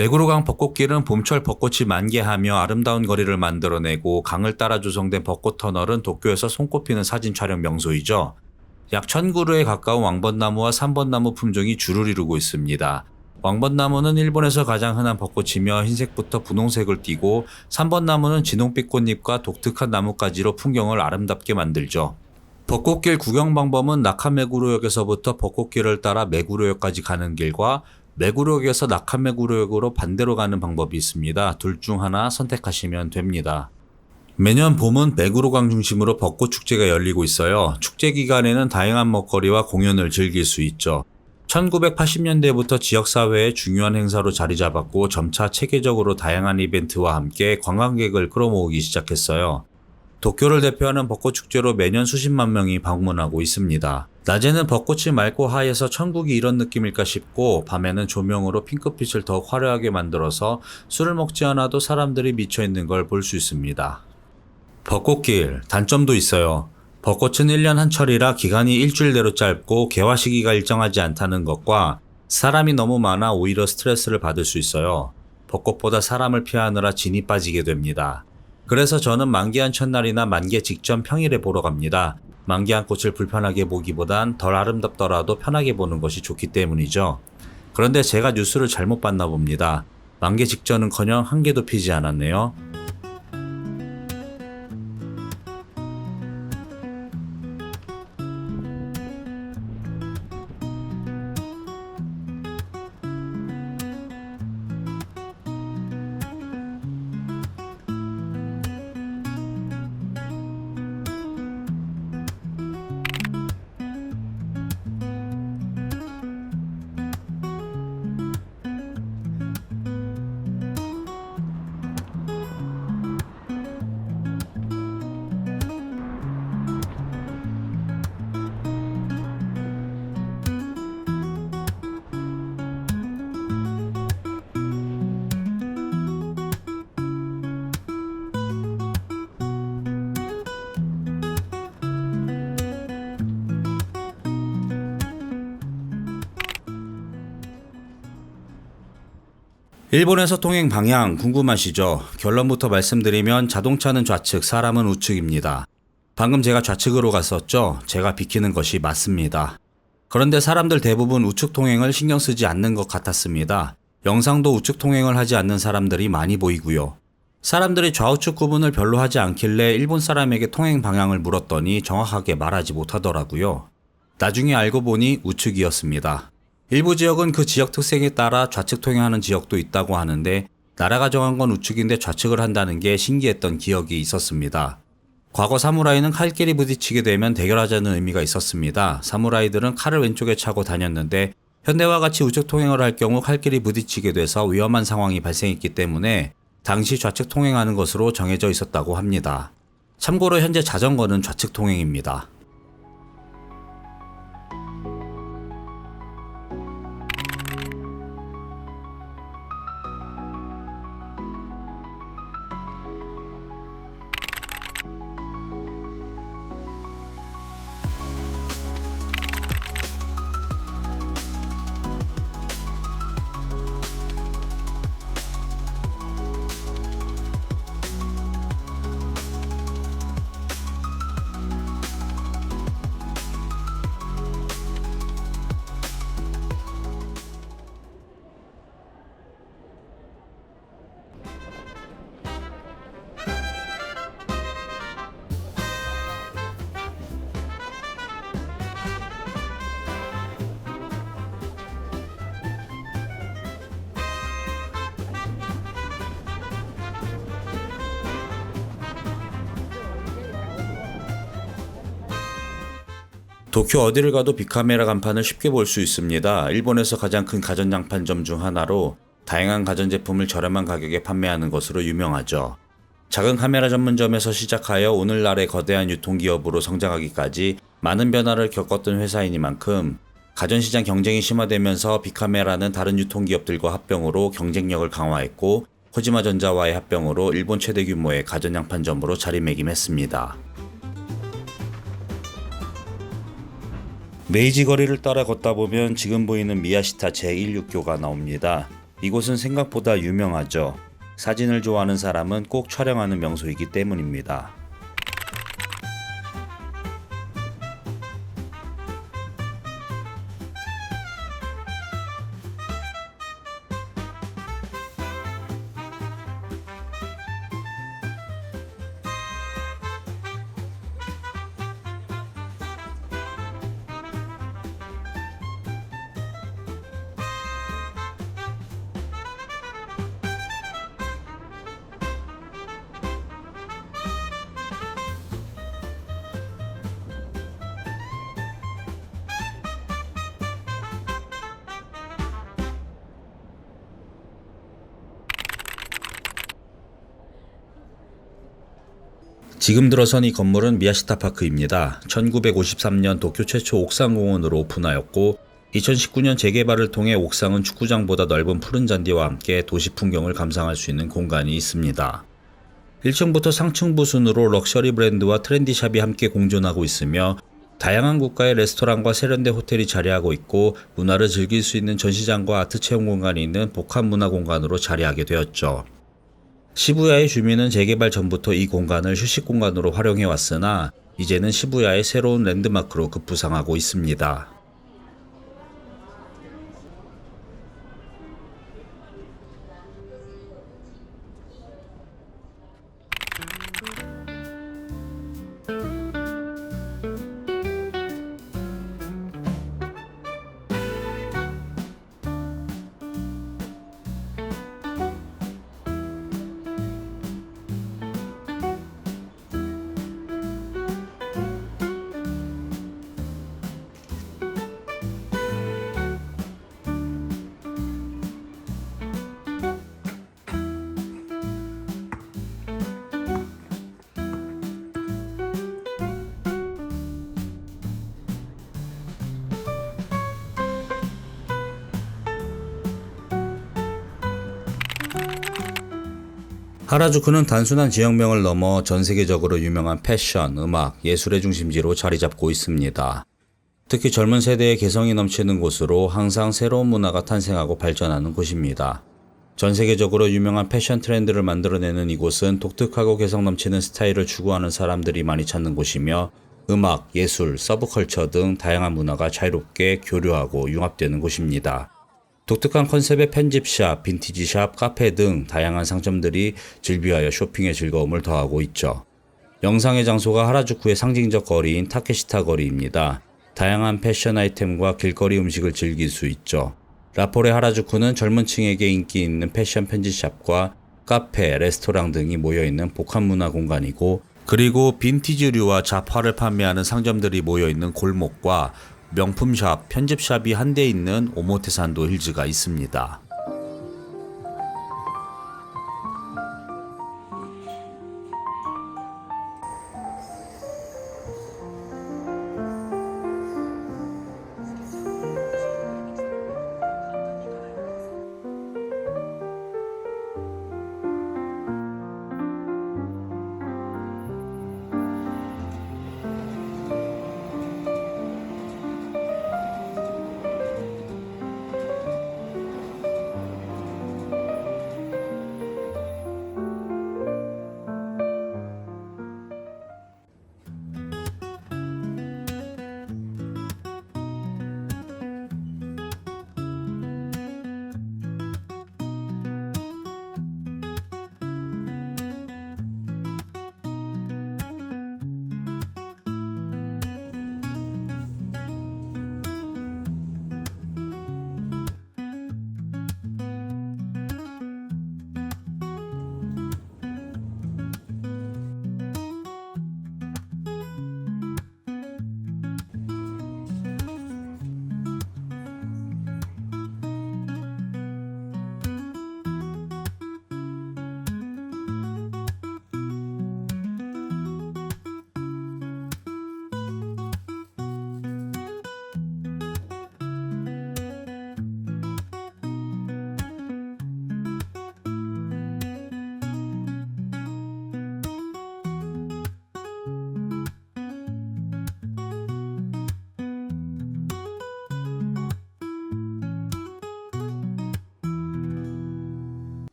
메구로강 벚꽃길은 봄철 벚꽃이 만개하며 아름다운 거리를 만들어내고 강을 따라 조성된 벚꽃 터널은 도쿄에서 손꼽히는 사진 촬영 명소이죠. 약 1000그루에 가까운 왕벚나무와 삼벚나무 품종이 주를 이루고 있습니다. 왕벚나무는 일본에서 가장 흔한 벚꽃이며 흰색부터 분홍색을 띠고 삼벚나무는 진홍빛 꽃잎과 독특한 나뭇가지로 풍경을 아름답게 만들죠. 벚꽃길 구경 방법은 나카메구로역에서부터 벚꽃길을 따라 메구로역까지 가는 길과 메구로역에서 나카메구로역으로 반대로 가는 방법이 있습니다. 둘 중 하나 선택하시면 됩니다. 매년 봄은 메구로강 중심으로 벚꽃 축제가 열리고 있어요. 축제 기간에는 다양한 먹거리와 공연을 즐길 수 있죠. 1980년대부터 지역사회의 중요한 행사로 자리 잡았고 점차 체계적으로 다양한 이벤트와 함께 관광객을 끌어모으기 시작했어요. 도쿄를 대표하는 벚꽃 축제로 매년 수십만 명이 방문하고 있습니다. 낮에는 벚꽃이 맑고 하얘서 천국이 이런 느낌일까 싶고 밤에는 조명으로 핑크빛을 더욱 화려하게 만들어서 술을 먹지 않아도 사람들이 미쳐있는 걸 볼 수 있습니다. 벚꽃길, 단점도 있어요. 벚꽃은 1년 한철이라 기간이 일주일 내로 짧고 개화 시기가 일정하지 않다는 것과 사람이 너무 많아 오히려 스트레스를 받을 수 있어요. 벚꽃보다 사람을 피하느라 진이 빠지게 됩니다. 그래서 저는 만개한 첫날이나 만개 직전 평일에 보러 갑니다. 만개한 꽃을 불편하게 보기보단 덜 아름답더라도 편하게 보는 것이 좋기 때문이죠. 그런데 제가 뉴스를 잘못 봤나 봅니다. 만개 직전은커녕 한 개도 피지 않았네요. 일본에서 통행 방향 궁금하시죠? 결론부터 말씀드리면 자동차는 좌측, 사람은 우측입니다. 방금 제가 좌측으로 갔었죠? 제가 비키는 것이 맞습니다. 그런데 사람들 대부분 우측 통행을 신경 쓰지 않는 것 같았습니다. 영상도 우측 통행을 하지 않는 사람들이 많이 보이고요. 사람들이 좌우측 구분을 별로 하지 않길래 일본 사람에게 통행 방향을 물었더니 정확하게 말하지 못하더라고요. 나중에 알고 보니 우측이었습니다. 일부 지역은 그 지역 특색에 따라 좌측 통행하는 지역도 있다고 하는데 나라가 정한 건 우측인데 좌측을 한다는 게 신기했던 기억이 있었습니다. 과거 사무라이는 칼길이 부딪히게 되면 대결하자는 의미가 있었습니다. 사무라이들은 칼을 왼쪽에 차고 다녔는데 현대와 같이 우측 통행을 할 경우 칼길이 부딪히게 돼서 위험한 상황이 발생했기 때문에 당시 좌측 통행하는 것으로 정해져 있었다고 합니다. 참고로 현재 자전거는 좌측 통행입니다. 도쿄 어디를 가도 빅카메라 간판을 쉽게 볼 수 있습니다. 일본에서 가장 큰 가전장판점 중 하나로 다양한 가전제품을 저렴한 가격에 판매하는 것으로 유명하죠. 작은 카메라 전문점에서 시작하여 오늘날의 거대한 유통기업으로 성장하기까지 많은 변화를 겪었던 회사이니만큼 가전시장 경쟁이 심화되면서 빅카메라는 다른 유통기업들과 합병으로 경쟁력을 강화했고 코지마전자와의 합병으로 일본 최대 규모의 가전양판점으로 자리매김했습니다. 메이지 거리를 따라 걷다 보면 지금 보이는 미야시타 제1육교가 나옵니다. 이곳은 생각보다 유명하죠. 사진을 좋아하는 사람은 꼭 촬영하는 명소이기 때문입니다. 지금 들어선 이 건물은 미야시타 파크입니다. 1953년 도쿄 최초 옥상공원으로 오픈하였고 2019년 재개발을 통해 옥상은 축구장보다 넓은 푸른 잔디와 함께 도시 풍경을 감상할 수 있는 공간이 있습니다. 1층부터 상층부 순으로 럭셔리 브랜드와 트렌디샵이 함께 공존하고 있으며 다양한 국가의 레스토랑과 세련된 호텔이 자리하고 있고 문화를 즐길 수 있는 전시장과 아트 체험 공간이 있는 복합 문화 공간으로 자리하게 되었죠. 시부야의 주민은 재개발 전부터 이 공간을 휴식 공간으로 활용해 왔으나 이제는 시부야의 새로운 랜드마크로 급부상하고 있습니다. 하라주쿠는 단순한 지역명을 넘어 전 세계적으로 유명한 패션, 음악, 예술의 중심지로 자리 잡고 있습니다. 특히 젊은 세대의 개성이 넘치는 곳으로 항상 새로운 문화가 탄생하고 발전하는 곳입니다. 전 세계적으로 유명한 패션 트렌드를 만들어내는 이곳은 독특하고 개성 넘치는 스타일을 추구하는 사람들이 많이 찾는 곳이며 음악, 예술, 서브컬처 등 다양한 문화가 자유롭게 교류하고 융합되는 곳입니다. 독특한 컨셉의 편집샵, 빈티지샵, 카페 등 다양한 상점들이 즐비하여 쇼핑의 즐거움을 더하고 있죠. 영상의 장소가 하라주쿠의 상징적 거리인 타케시타 거리입니다. 다양한 패션 아이템과 길거리 음식을 즐길 수 있죠. 라포레 하라주쿠는 젊은 층에게 인기 있는 패션 편집샵과 카페, 레스토랑 등이 모여있는 복합문화 공간이고 그리고 빈티지류와 잡화를 판매하는 상점들이 모여있는 골목과 명품샵, 편집샵이 한데 있는 오모테산도 힐즈가 있습니다.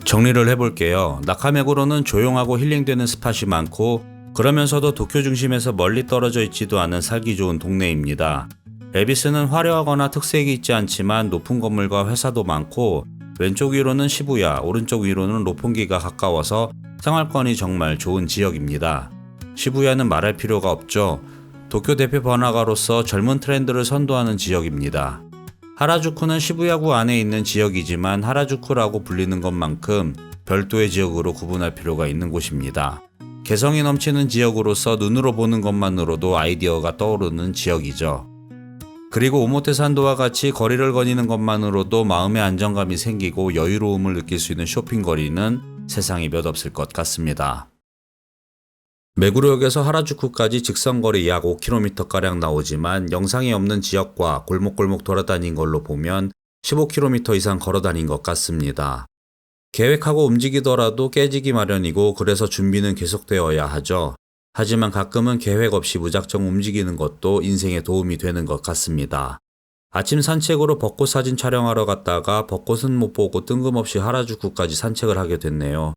정리를 해볼게요. 나카메구로는 조용하고 힐링되는 스팟이 많고 그러면서도 도쿄 중심에서 멀리 떨어져 있지도 않은 살기 좋은 동네입니다. 에비스는 화려하거나 특색이 있지 않지만 높은 건물과 회사도 많고 왼쪽 위로는 시부야, 오른쪽 위로는 로폰기가 가까워서 생활권이 정말 좋은 지역입니다. 시부야는 말할 필요가 없죠. 도쿄 대표 번화가로서 젊은 트렌드를 선도하는 지역입니다. 하라주쿠는 시부야구 안에 있는 지역이지만 하라주쿠라고 불리는 것만큼 별도의 지역으로 구분할 필요가 있는 곳입니다. 개성이 넘치는 지역으로서 눈으로 보는 것만으로도 아이디어가 떠오르는 지역이죠. 그리고 오모테산도와 같이 거리를 거니는 것만으로도 마음의 안정감이 생기고 여유로움을 느낄 수 있는 쇼핑거리는 세상에 몇 없을 것 같습니다. 메구로역에서 하라주쿠까지 직선거리 약 5km가량 나오지만 영상이 없는 지역과 골목골목 돌아다닌 걸로 보면 15km 이상 걸어다닌 것 같습니다. 계획하고 움직이더라도 깨지기 마련이고 그래서 준비는 계속되어야 하죠. 하지만 가끔은 계획 없이 무작정 움직이는 것도 인생에 도움이 되는 것 같습니다. 아침 산책으로 벚꽃 사진 촬영하러 갔다가 벚꽃은 못 보고 뜬금없이 하라주쿠까지 산책을 하게 됐네요.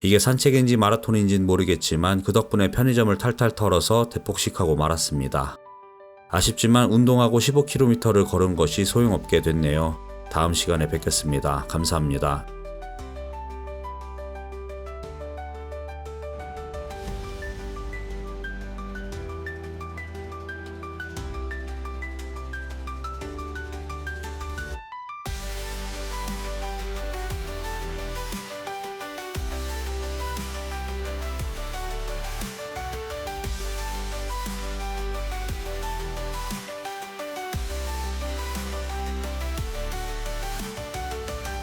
이게 산책인지 마라톤인지는 모르겠지만 그 덕분에 편의점을 탈탈 털어서 대폭식하고 말았습니다. 아쉽지만 운동하고 15km를 걸은 것이 소용없게 됐네요. 다음 시간에 뵙겠습니다. 감사합니다.